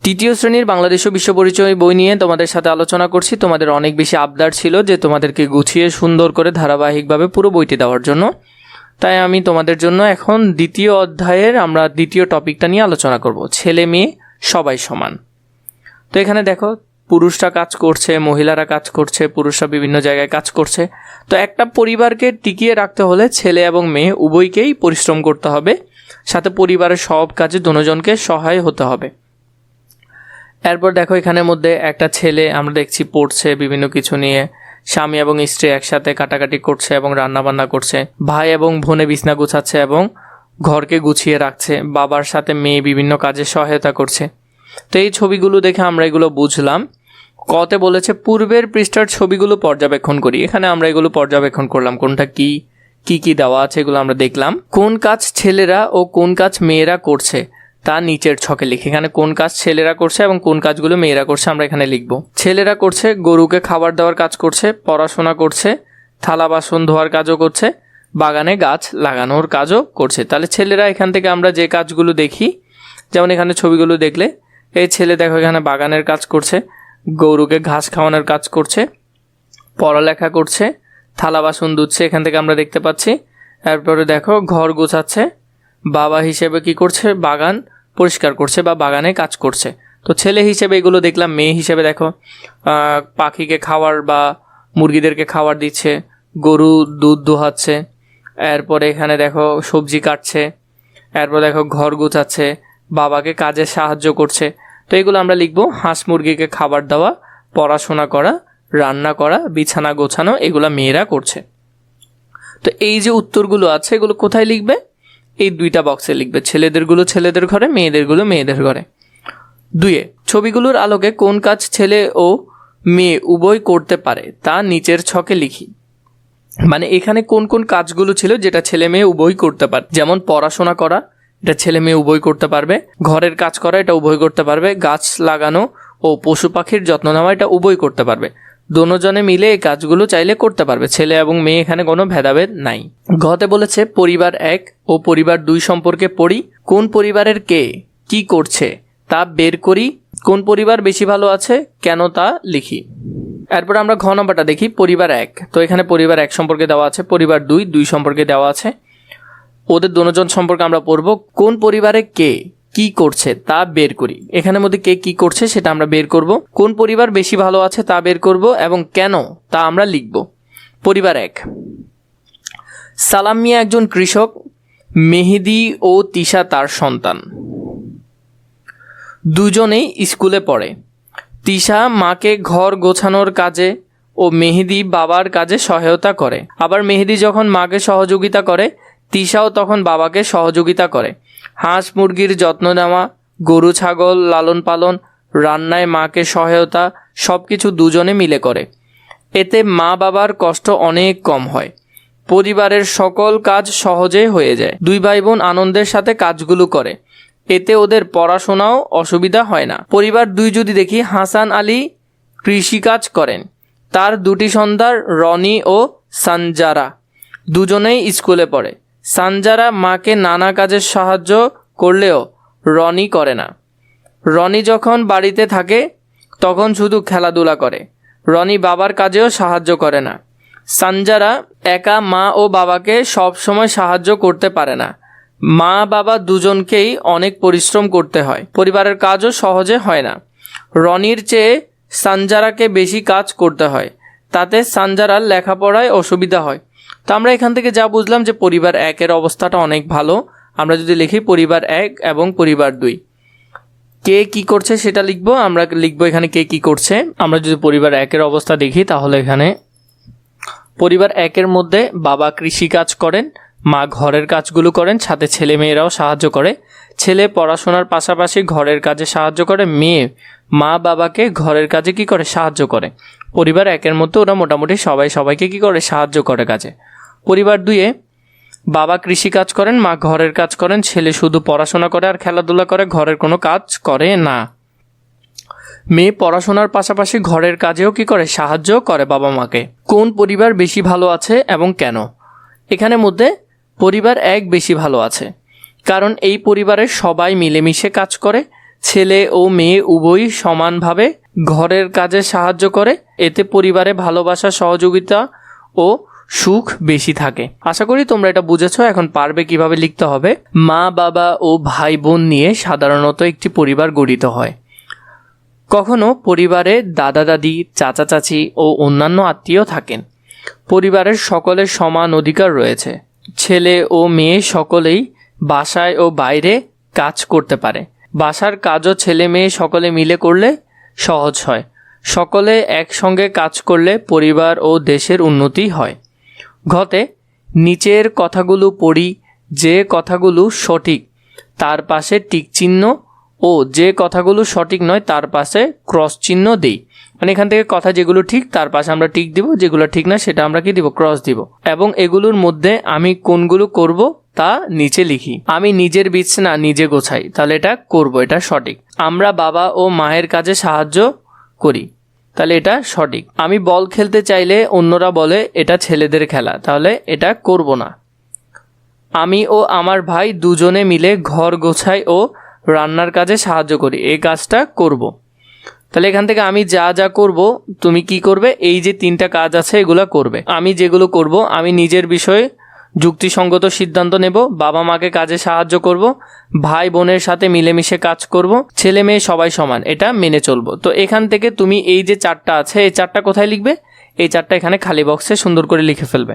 তৃতীয় শ্রেণীর বাংলাদেশ ও বিশ্ব পরিচয় বই নিয়ে তোমাদের সাথে আলোচনা করছি। তোমাদের অনেক বেশি আবদার ছিল যে তোমাদেরকে গুছিয়ে সুন্দর করে ধারাবাহিকভাবে পুরো বইটি দেওয়ার জন্য, তাই আমি তোমাদের জন্য এখন দ্বিতীয় অধ্যায়ের আমরা দ্বিতীয় টপিকটা নিয়ে আলোচনা করব, ছেলে মেয়ে সবাই সমান। তো এখানে দেখো, পুরুষরা কাজ করছে, মহিলারা কাজ করছে, পুরুষরা বিভিন্ন জায়গায় কাজ করছে। তো একটা পরিবারকে টিকিয়ে রাখতে হলে ছেলে এবং মেয়ে উভয়কেই পরিশ্রম করতে হবে, সাথে পরিবারের সব কাজে দুজনকে সহায় হতে হবে। এরপর দেখো, এখানের মধ্যে একটা ছেলে আমরা দেখছি পড়ছে বিভিন্ন কিছু নিয়ে, স্বামী এবং স্ত্রী একসাথে কাটাকাটি করছে এবং রান্নাবান্না করছে, ভাই এবং বোনে বিছনা গুছাচ্ছে এবং ঘরকে গুছিয়ে রাখছে, বাবার সাথে মেয়ে বিভিন্ন কাজে সহায়তা করছে। তো এই ছবিগুলো দেখে আমরা এগুলো বুঝলাম। কতে বলেছে পূর্বের পৃষ্ঠার ছবিগুলো পর্যবেক্ষণ করি, এখানে আমরা এগুলো পর্যবেক্ষণ করলাম, কোনটা কি কি দেওয়া আছে এগুলো আমরা দেখলাম। কোন কাজ ছেলেরা ও কোন কাজ মেয়েরা করছে তা নিচের ছকে লিখি। এখানে কোন কাজ ছেলেরা করছে এবং কোন কাজগুলো মেয়েরা করছে আমরা এখানে লিখব। ছেলেরা করছে গরুকে খাবার দেওয়ার কাজ করছে, পড়াশোনা করছে, থালা বাসন ধোয়ার কাজও করছে, বাগানে গাছ লাগানোর কাজও করছে। তাহলে ছেলেরা এখান থেকে আমরা যে কাজগুলো দেখি, যেমন এখানে ছবিগুলো দেখলে এই ছেলে দেখো এখানে বাগানের কাজ করছে, গরুকে ঘাস খাওয়ানোর কাজ করছে, পড়ালেখা করছে, থালা বাসন ধুচ্ছে এখান থেকে আমরা দেখতে পাচ্ছি। এরপরে দেখো ঘর গোছাচ্ছে, বাবা হিসেবে কি করছে, বাগান পরিষ্কার করছে বা বাগানে কাজ করছে। তো ছেলে হিসেবে এগুলো দেখলাম। মেয়ে হিসেবে দেখো পাখিকে খাবার বা মুরগিদেরকে খাবার দিচ্ছে, গরু দুধ দোহাচ্ছে, এরপরে এখানে দেখো সবজি কাটছে, এরপর দেখো ঘর গোছাচ্ছে, বাবাকে কাজে সাহায্য করছে। তো এগুলো আমরা লিখবো। হাঁস মুরগিকে খাবার দেওয়া, পড়াশোনা করা, রান্না করা, বিছানা গোছানো, এগুলো মেয়েরা করছে। তো এই যে উত্তরগুলো আছে এগুলো কোথায় লিখবে? এই দুইটা বক্সে লিখবে, ছেলেদেরগুলো ছেলেদের ঘরে, মেয়েদেরগুলো মেয়েদের ঘরে। 2 ছবিগুলোর আলোকে কোন কাজ ছেলে ও মেয়ে উভয় করতে পারে তা নিচের ছকে লিখি। মানে এখানে কোন কোন কাজগুলো ছিল যেটা ছেলে মেয়ে উভয় করতে পারে, যেমন পড়াশোনা করা, এটা ছেলে মেয়ে উভয় করতে পারবে, ঘরের কাজ করা এটা উভয় করতে পারবে, গাছ লাগানো ও পশু পাখির যত্ন নেওয়া এটা উভয় করতে পারবে। দুজনে মিলে এই কাজগুলো চাইলে করতে পারবে, ছেলে এবং মেয়ে, এখানে কোনো ভেদাভেদ নাই। ঘতে বলেছে পরিবার 1 ও পরিবার 2 সম্পর্কে পড়ি। কোন পরিবারের কে কি করছে তা বের করি, কোন পরিবার বেশি ভালো আছে কেন তা লিখি। এরপর আমরা ঘ নম্বরটা দেখি, পরিবার 1। তো এখানে পরিবার 1 সম্পর্কে দেওয়া আছে, পরিবার 2 সম্পর্কে দেওয়া আছে, ওদের দুজন সম্পর্কে আমরা পড়ব। কোন পরিবারে কে কি করছে তা বের করি, এখানের মধ্যে কে কি করছে সেটা আমরা বের করব। কোন পরিবার বেশি ভালো আছে তা বের করব এবং কেন তা আমরা লিখব। পরিবার 1। সালাম মিয়া একজন কৃষক, মেহেদি ও তিশা তার সন্তান। দুজনেই স্কুলে পড়ে। তিশা মাকে ঘর গোছানোর কাজে ও মেহেদি বাবার কাজে সহায়তা করে। আবার মেহেদি যখন মাকে সহযোগিতা করে, তিশাও তখন বাবাকে সহযোগিতা করে। হাঁস মুরগির যত্ন নেওয়া, গরু ছাগল লালন পালন, রান্নায় মাকে সহায়তা, সব কিছু দুজনে মিলে করে। এতে মা বাবার কষ্ট অনেক কম হয়, পরিবারের সকল কাজ সহজে হয়ে যায়। 2 ভাই বোন আনন্দের সাথে কাজগুলো করে, এতে ওদের পড়াশোনাও অসুবিধা হয় না। পরিবার 2 যদি দেখি, হাসান আলী কৃষিকাজ করেন, তার 2টি সন্তান রনি ও সানজারা, দুজনেই স্কুলে পড়ে। সানজারা মাকে নানা কাজে সাহায্য করলেও রনি করে না। রনি যখন বাড়িতে থাকে তখন শুধু খেলাধুলা করে, রনি বাবার কাজেও সাহায্য করে না। সানজারা একা মা ও বাবাকে সব সময় সাহায্য করতে পারে না, মা বাবা দুজনকেই অনেক পরিশ্রম করতে হয়, পরিবারের কাজও সহজে হয় না। রনির চেয়ে সানজারাকে বেশি কাজ করতে হয়, তাতে সানজারার লেখাপড়ায় অসুবিধা হয়। তো আমরা এখান থেকে যা বুঝলাম যে পরিবার 1-এর অবস্থাটা অনেক ভালো। আমরা যদি লিখি পরিবার 1 এবং পরিবার 2, কে কি করছে সেটা লিখবো। আমরা লিখবো এখানে কে কি করছে। আমরা যদি পরিবার 1-এর অবস্থা দেখি তাহলে এখানে পরিবার 1-এর মধ্যে বাবা কৃষি কাজ করেন, মা ঘরের কাজগুলো করেন, সাথে ছেলে মেয়েরাও সাহায্য করে। ছেলে পড়াশোনার পাশাপাশি ঘরের কাজে সাহায্য করে, মেয়ে মা বাবাকে ঘরের কাজে কি করে সাহায্য করে। পরিবার 1-এর মধ্যে ওরা মোটামুটি সবাইকে কি করে সাহায্য করে কাজে। পরিবার 2-এ বাবা কৃষি কাজ করেন, মা ঘরের কাজ করেন, ছেলে শুধু পড়াশোনা করে আর খেলাধুলা করে, ঘরের কোনো কাজ করে না। মেয়ে পড়াশোনার পাশাপাশি ঘরের কাজেও কি করে সাহায্য করে বাবা মাকে। কোন পরিবার বেশি ভালো আছে এবং কেন? এখানে মধ্যে পরিবার 1 বেশি ভালো আছে, কারণ এই পরিবারের সবাই মিলেমিশে কাজ করে, ছেলে ও মেয়ে উভয়ই সমানভাবে ঘরের কাজে সাহায্য করে, এতে পরিবারে ভালোবাসা, সহযোগিতা ও সুখ বেশি থাকে। আশা করি তোমরা এটা বুঝেছো। এখন পারবে কিভাবে লিখতে হবে। মা বাবা ও ভাই বোন নিয়ে সাধারণত একটি পরিবার গঠিত হয়। কখনো পরিবারে দাদা দাদি, চাচা চাচি ও অন্যান্য আত্মীয় থাকেন। পরিবারের সকলের সমান অধিকার রয়েছে। ছেলে ও মেয়ে সকলেই বাসায় ও বাইরে কাজ করতে পারে। বাসার কাজও ছেলে মেয়ে সকলে মিলে করলে সহজ হয়। সকলে একসঙ্গে কাজ করলে পরিবার ও দেশের উন্নতি হয়। ঘতে নিচের কথাগুলো পড়ি। যে কথাগুলো সঠিক তার পাশে টিক চিহ্ন ও যে কথাগুলো সঠিক নয় তার পাশে ক্রস চিহ্ন দিই। মানে এখান থেকে কথা যেগুলো ঠিক তার পাশে আমরা টিক দিব, যেগুলো ঠিক না সেটা আমরা কি দিব, ক্রস দিব। এবং এগুলোর মধ্যে আমি কোনগুলো করব তা নিচে লিখি। আমি নিজের বিছানা নিজে গোছাই, তাহলে এটা করব, এটা সঠিক। আমরা বাবা ও মায়ের কাজে সাহায্য করি, তাহলে এটা সঠিক। আমি বল খেলতে চাইলে অন্যরা বলে এটা ছেলেদের খেলা, তাহলে এটা করব না। আমি ও আমার ভাই দুজনে মিলে ঘর গোছাই ও রান্নার কাজে সাহায্য করি, এই কাজটা করব। তাহলে এখান থেকে আমি যা যা করব তুমি কি করবে, এই যে তিনটা কাজ আছে এগুলো করবে। আমি যেগুলো করব, আমি নিজের বিষয়ে যুক্তিসঙ্গত সিদ্ধান্ত নেব, বাবা মাকে কাজে সাহায্য করব, ভাই বোনের সাথে মিলেমিশে কাজ করব, ছেলে মেয়ে সবাই সমান, এটা মেনে চলবো। তো এখান থেকে তুমি এই যে চারটা আছে এই চারটা কোথায় লিখবে, এই চারটা এখানে খালি বক্সে সুন্দর করে লিখে ফেলবে।